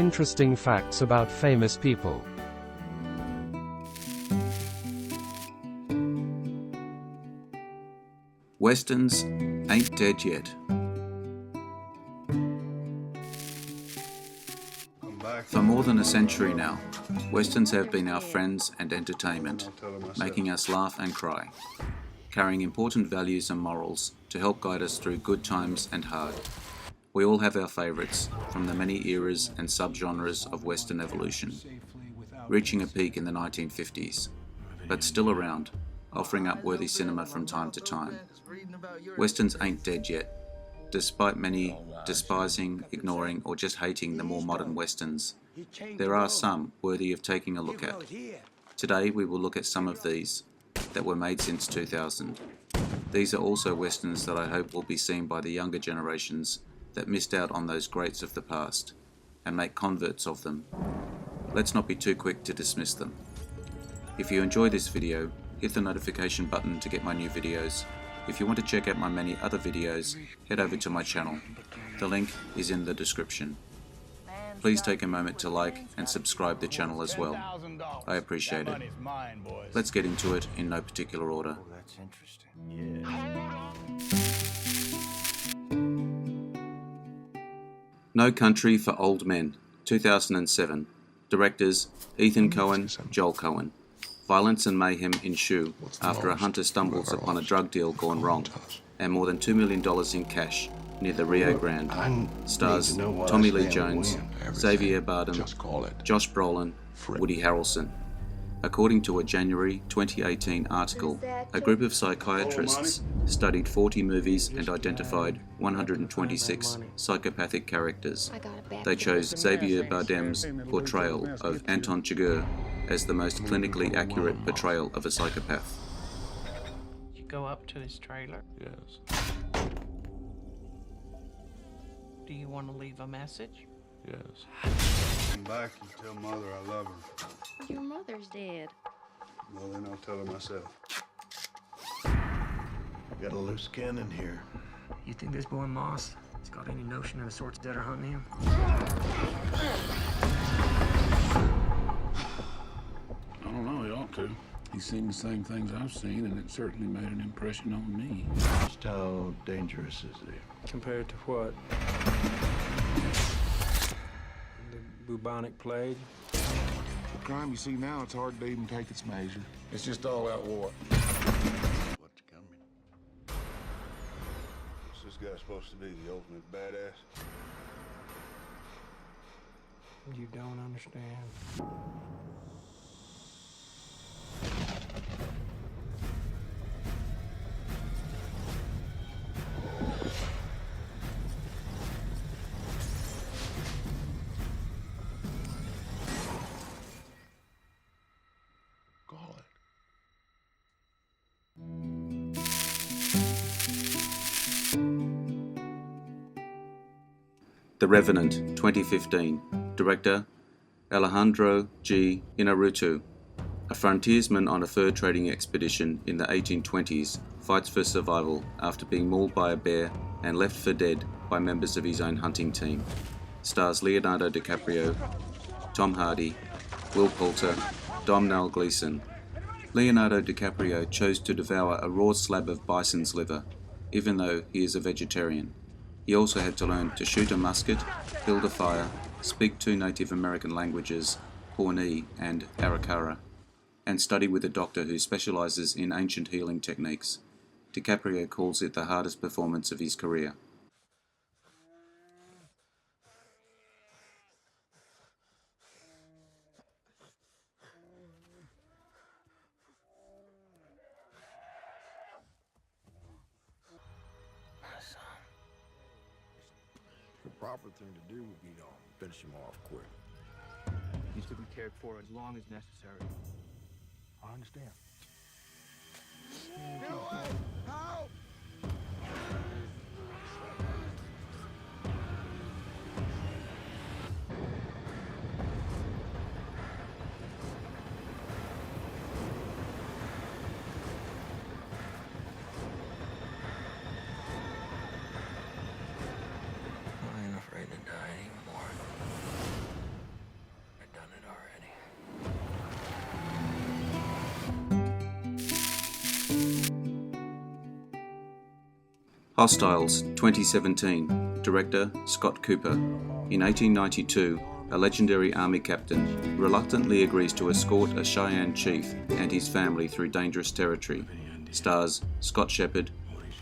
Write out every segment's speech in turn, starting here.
Interesting facts about famous people. Westerns ain't dead yet. For more than a century now, Westerns have been our friends and entertainment, making us laugh and cry, carrying important values and morals to help guide us through good times and hard. We all have our favourites, from the many eras and subgenres of Western evolution, reaching a peak in the 1950s, but still around, offering up worthy cinema from time to time. Westerns ain't dead yet, despite many despising, ignoring, or just hating the more modern Westerns. There are some worthy of taking a look at. Today we will look at some of these that were made since 2000. These are also Westerns that I hope will be seen by the younger generations that missed out on those greats of the past, and make converts of them. Let's not be too quick to dismiss them. If you enjoy this video, hit the notification button to get my new videos. If you want to check out my many other videos, head over to my channel. The link is in the description. Please take a moment to like and subscribe the channel as well. I appreciate it. Let's get into it in no particular order. That's interesting. No Country for Old Men, 2007. Directors Ethan Coen, Joel Coen. Violence and mayhem ensue after a hunter stumbles upon a drug deal gone wrong, and more than $2 million in cash near the Rio Grande. Stars Tommy Lee Jones, Xavier Bardem, Josh Brolin, Woody Harrelson. According to a January 2018 article, a group of psychiatrists studied 40 movies and identified 126 psychopathic characters. They chose Xavier Bardem's portrayal of Anton Chigurh as the most clinically accurate portrayal of a psychopath. You go up to his trailer? Yes. Do you want to leave a message? Yes. Come back and tell Mother I love her. Your mother's dead. Well, then I'll tell her myself. Got a loose cannon here. You think this boy Moss has got any notion of the sorts that are hunting him? I don't know, he ought to. He's seen the same things I've seen, and it certainly made an impression on me. Just how dangerous is he? Compared to what? The bubonic plague? The crime you see now, it's hard to even take its measure. It's just all out war. What's coming? Is this guy supposed to be the ultimate badass? You don't understand. Call it. The Revenant, 2015. Director Alejandro G. Inarritu. A frontiersman on a fur trading expedition in the 1820s fights for survival after being mauled by a bear and left for dead by members of his own hunting team. Stars Leonardo DiCaprio, Tom Hardy, Will Poulter, Domhnall Gleeson. Leonardo DiCaprio chose to devour a raw slab of bison's liver, even though he is a vegetarian. He also had to learn to shoot a musket, build a fire, speak 2 Native American languages, Pawnee and Arikara, and study with a doctor who specializes in ancient healing techniques. DiCaprio calls it the hardest performance of his career. The proper thing to do would be to finish him off quick. He's to be cared for as long as necessary. I understand. I ain't afraid to die anymore. Hostiles, 2017. Director Scott Cooper. In 1892, a legendary army captain reluctantly agrees to escort a Cheyenne chief and his family through dangerous territory. Stars Scott Shepherd,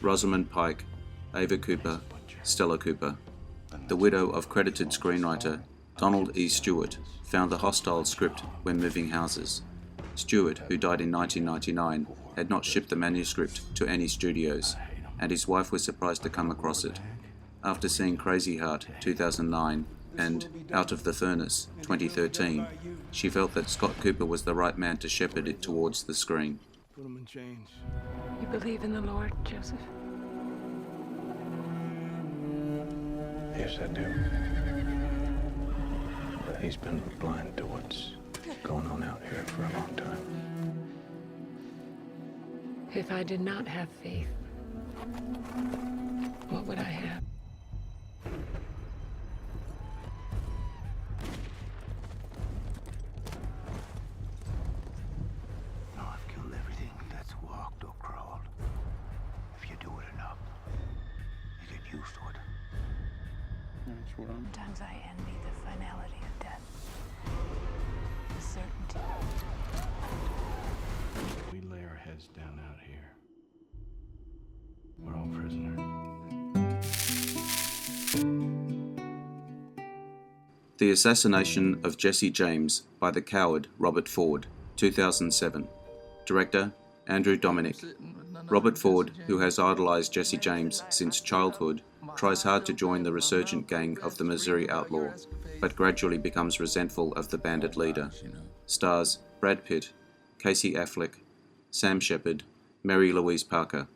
Rosamund Pike, Ava Cooper, Stella Cooper. The widow of credited screenwriter Donald E. Stewart found the Hostile script when moving houses. Stewart, who died in 1999, had not shipped the manuscript to any studios, and his wife was surprised to come across it. After seeing Crazy Heart 2009 and Out of the Furnace 2013, she felt that Scott Cooper was the right man to shepherd it towards the screen. Put them in chains. You believe in the Lord, Joseph? Yes, I do. But he's been blind to what's going on out here for a long time. If I did not have faith, what would I have? No, I've killed everything that's walked or crawled. If you do it enough, you get used to it. Sometimes I envy the finality of death. The certainty. We lay our heads down out here. We're all prisoners. The Assassination of Jesse James by the coward Robert Ford, 2007. Director Andrew Dominic. Robert Ford, who has idolized Jesse James since childhood, tries hard to join the resurgent gang of the Missouri Outlaw, but gradually becomes resentful of the bandit leader. Stars Brad Pitt, Casey Affleck, Sam Shepard, Mary Louise Parker.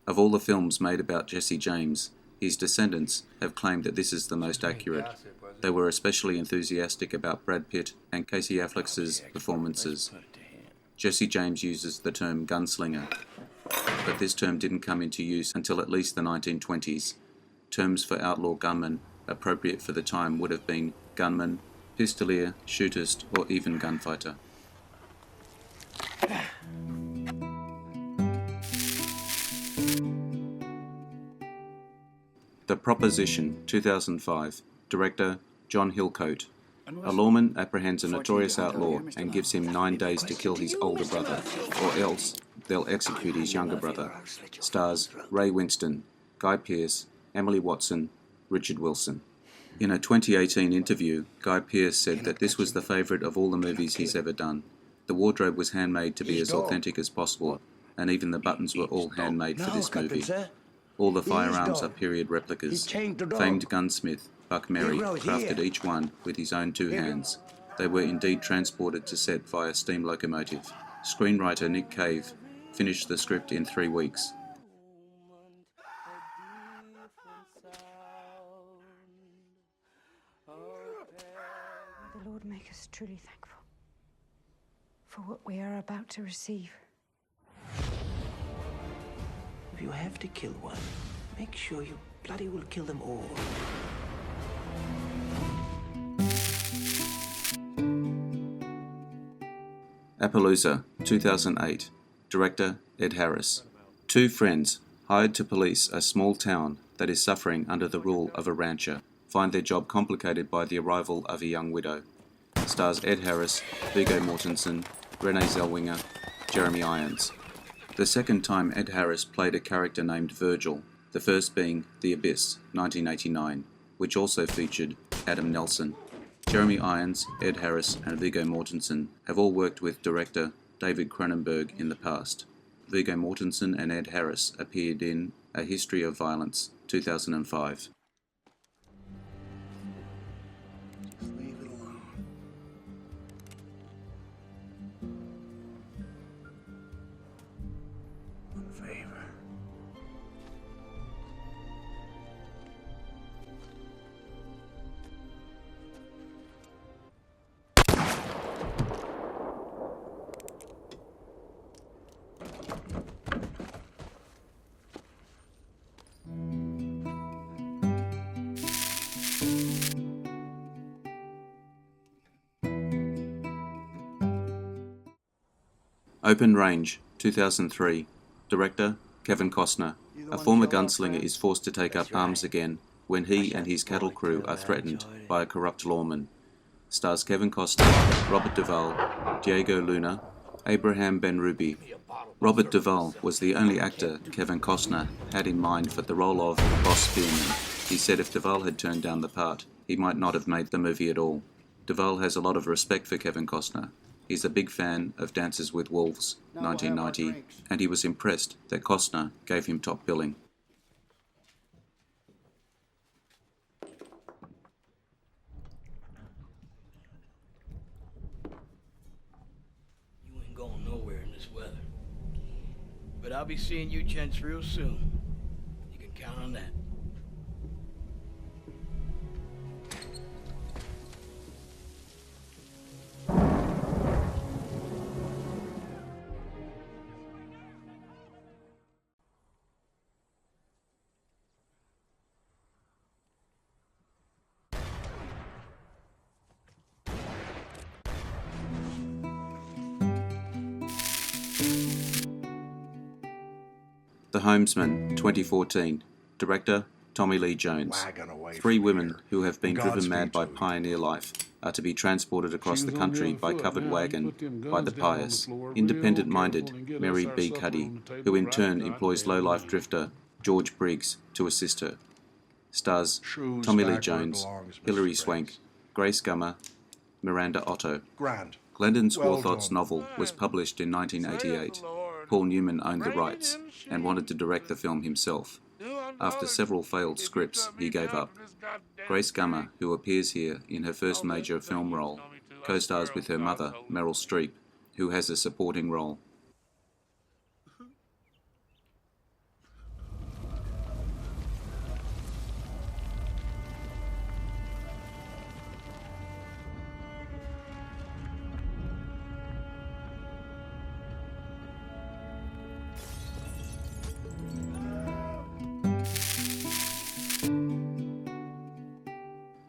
Of all the films made about Jesse James, his descendants have claimed that this is the most accurate. They were especially enthusiastic about Brad Pitt and Casey Affleck's performances. Jesse James uses the term gunslinger, but this term didn't come into use until at least the 1920s. Terms for outlaw gunmen appropriate for the time would have been gunman, pistolier, shootist, or even gunfighter. The Proposition, 2005. Director John Hillcoat. A lawman apprehends a notorious outlaw and gives him 9 days to kill his older brother, or else they'll execute his younger brother. Stars Ray Winston, Guy Pearce, Emily Watson, Richard Wilson. In a 2018 interview, Guy Pearce said that this was the favourite of all the movies he's ever done. The wardrobe was handmade to be as authentic as possible, and even the buttons were all handmade for this movie. All the firearms are period replicas. Famed gunsmith Buck Merry crafted each one with his own 2 hands. They were indeed transported to set via steam locomotive. Screenwriter Nick Cave finished the script in 3 weeks. The Lord make us truly thankful for what we are about to receive. If you have to kill one, make sure you bloody well kill them all. Appaloosa, 2008. Director Ed Harris. 2 friends, hired to police a small town that is suffering under the rule of a rancher, find their job complicated by the arrival of a young widow. Stars Ed Harris, Viggo Mortensen, Renee Zellweger, Jeremy Irons. The second time Ed Harris played a character named Virgil, the first being The Abyss, 1989, which also featured Adam Nelson. Jeremy Irons, Ed Harris, and Viggo Mortensen have all worked with director David Cronenberg in the past. Viggo Mortensen and Ed Harris appeared in A History of Violence, 2005. Open Range, 2003. Director Kevin Costner, a former gunslinger, is forced to take up arms again when he and his cattle crew are threatened by a corrupt lawman. Stars Kevin Costner, Robert Duvall, Diego Luna, Abraham Benrubi. Robert Duvall was the only actor Kevin Costner had in mind for the role of Boss Spearman. He said if Duvall had turned down the part, he might not have made the movie at all. Duvall has a lot of respect for Kevin Costner. He's a big fan of Dances with Wolves, 1990, and he was impressed that Costner gave him top billing. You ain't going nowhere in this weather. But I'll be seeing you gents real soon. You can count on that. The Homesman, 2014. Director, Tommy Lee Jones. Three women who have been driven mad by pioneer life are to be transported across the country by covered wagon by the pious, independent-minded Mary B. Cuddy, who in turn employs low-life drifter George Briggs to assist her. Stars Tommy Lee Jones, Hilary Swank, Grace Gummer, Miranda Otto. Glendon Swarthout's novel was published in 1988. Paul Newman owned the rights and wanted to direct the film himself. After several failed scripts, he gave up. Grace Gummer, who appears here in her first major film role, co-stars with her mother, Meryl Streep, who has a supporting role.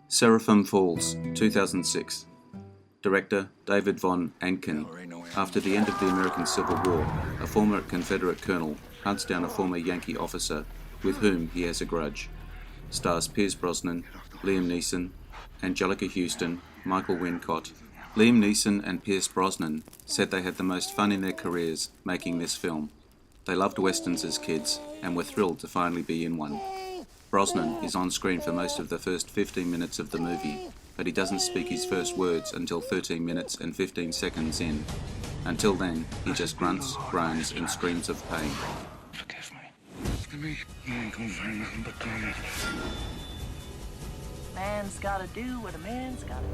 Seraphim Falls, 2006. Director David Von Anken. After the end of the American Civil War, a former Confederate colonel hunts down a former Yankee officer with whom he has a grudge. Stars Pierce Brosnan, Liam Neeson, Angelica Houston, Michael Wincott. Liam Neeson and Pierce Brosnan said they had the most fun in their careers making this film. They loved westerns as kids and were thrilled to finally be in one. Brosnan is on screen for most of the first 15 minutes of the movie, but he doesn't speak his first words until 13 minutes and 15 seconds in. Until then, he just grunts, groans, and screams of pain. Forgive me. Forgive me. You ain't gonna find nothing but pain. Man's gotta do what a man's gotta do.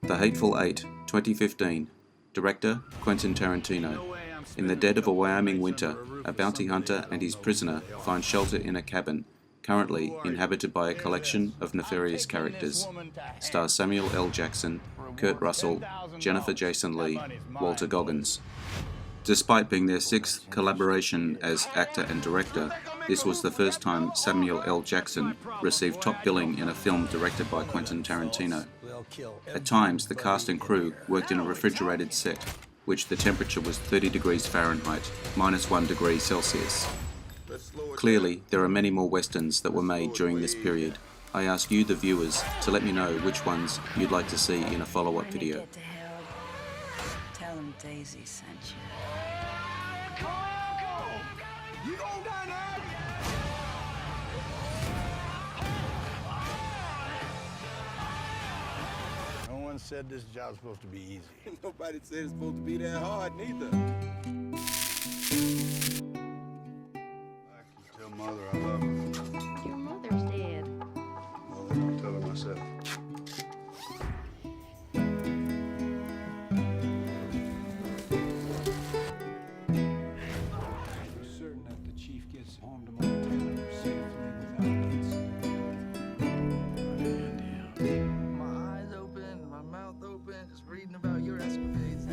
The Hateful Eight, 2015. Director, Quentin Tarantino. In the dead of a Wyoming winter, a bounty hunter and his prisoner find shelter in a cabin, currently inhabited by a collection of nefarious characters. Stars Samuel L. Jackson, Kurt Russell, Jennifer Jason Leigh, Walter Goggins. Despite being their sixth collaboration as actor and director, this was the first time Samuel L. Jackson received top billing in a film directed by Quentin Tarantino. At times, the cast and crew worked in a refrigerated set, which the temperature was 30 degrees Fahrenheit, -1 degree Celsius. Clearly, there are many more westerns that were made during this period. I ask you, the viewers, to let me know which ones you'd like to see in a follow-up video. Tell them Daisy sent you. No one said this job's supposed to be easy. Nobody said it's supposed to be that hard, neither. I can tell Mother I love her. Your mother's dead. Well, then I'll tell her myself. Certain that the chief gets home to Montana safely without incident. My eyes open, my mouth open, just reading about your escapades.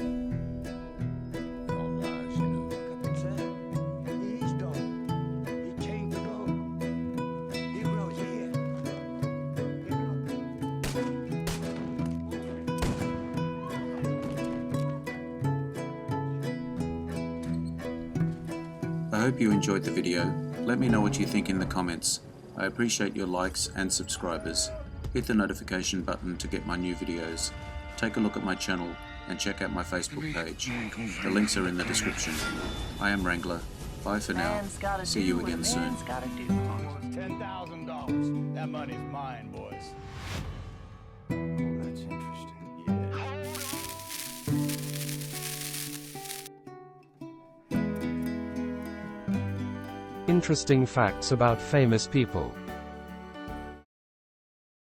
I hope you enjoyed the video. Let me know what you think in the comments. I appreciate your likes and subscribers. Hit the notification button to get my new videos. Take a look at my channel and check out my Facebook page. The links are in the description. I am Wrangler. Bye for now. See you again soon. Almost $10,000. That money's mine, boys. That's interesting. Interesting facts about famous people.